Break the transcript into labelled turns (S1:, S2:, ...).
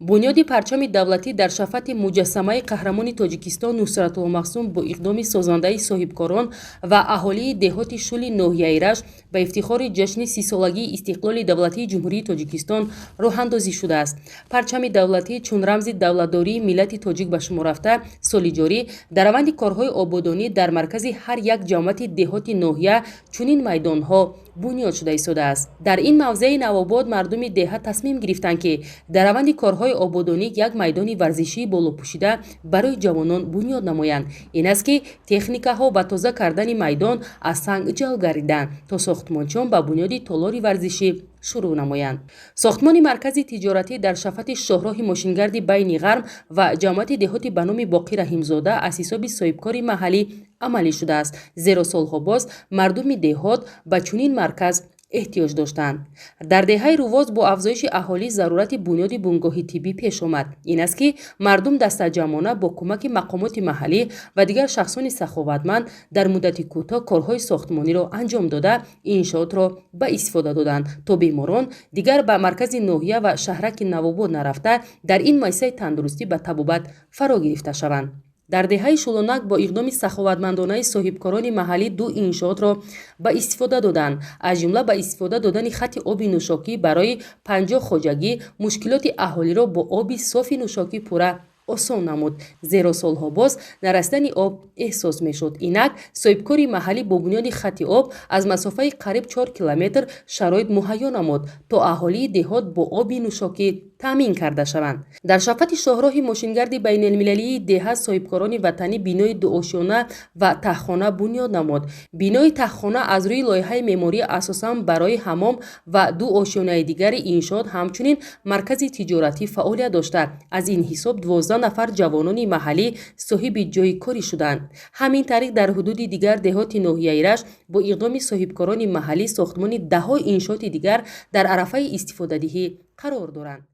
S1: бунёди парчами давлатӣ дар шафати муҷассамаи қаҳрамони Тоҷикистон Нусратулмахсум бо иқдоми созандаи соҳибкорон ва аҳолии деҳоти Шули ноҳияи Рашт ба ифтихори ҷашни 30-солагии истиқлоли давлатии Ҷумҳурии Тоҷикистон роҳандозӣ шудааст. Парчами давлатӣ чун рамзи давлатдории миллати тоҷик ба шумор рафта, соли ҷорӣ дар раванди корҳои ободонӣ дар маркази ҳар як ҷамъияти деҳоти ноҳия чунин майдонҳо бунёд шуда истодааст. Дар ин мавзеи Навобод мардуми деҳа тасмим гирифтанд ки дар раванди корҳои ободонӣ як майдони варзишии болопӯшида барои ҷавонон бунёд намоянд. Ин аст ки техникаҳо ба тоза кардани майдон аз санг ҷалб гардиданд, то сохтмончиён ба бунёди толори варзишӣ шурӯъ намоянд. Сохтмони маркази тиҷоратӣ дар шафати шоҳроҳи мошингарди байни Ғарм ва ҷамъияти деҳоти ба номи Боқӣ Раҳимзода аз ҳисоби соҳибкори маҳаллӣ амалӣ шудааст, зеро солҳо боз мардуми деҳот ба чунин марказ эҳтиёҷ доштанд. Дар деҳаи Рувоз бо афзоиши аҳолӣ зарурати бунёди бунгоҳи тиббӣ пеш омад. Ин аст ки мардум дастаҷамона бо кӯмаки мақомоти маҳаллӣ ва дигар шахсони саховатманд дар муддати кӯтоҳ корҳои сохтмониро анҷом дода, иншоотро ба истифода доданд, то беморон дигар ба маркази ноҳия ва шаҳраки Навобод нарафта дар ин муассисаи тандурустӣ ба табобат фаро гирифта шаванд. Дар деҳаи Шулонак бо иқдоми саховатмандонаи соҳибкорони маҳаллӣ ду иншоотро ба истифода доданд, аз ҷумла ба истифода додани хати оби нӯшокӣ барои 50 хоҷагӣ мушкилоти аҳолиро бо оби софи нӯшокӣ пурра осон намуд, зеро солҳо боз нарасидани об эҳсос мешуд. Инак соҳибкори маҳаллӣ бо бунёди хати об аз масофаи қариб 4 километр шароит муҳайё намуд, то аҳолии деҳот бо оби нӯшокӣ таъмин карда шаванд. Дар шафати шоҳроҳи мошингарди байналмилалии деҳа соҳибкорони ватанӣ бинои дуошёна ва таххона бунёд намуд. Бинои таххона аз рӯи лоиҳаи меъморӣ асосан барои ҳаммом ва ду ошёнаи дигари иншоот ҳамчунин маркази тиҷоратӣ фаъолият дошта. Аз ин ҳисоб 12 нафар ҷавонони маҳаллӣ соҳиби ҷойи корӣ шуданд. Ҳамин тариқ дар ҳудуди дигар деҳоти ноҳияи Рашт бо иқдоми соҳибкорони маҳаллӣ сохтмони даҳҳо иншооти дигар дар арафаи истифодадиҳӣ қарор доранд.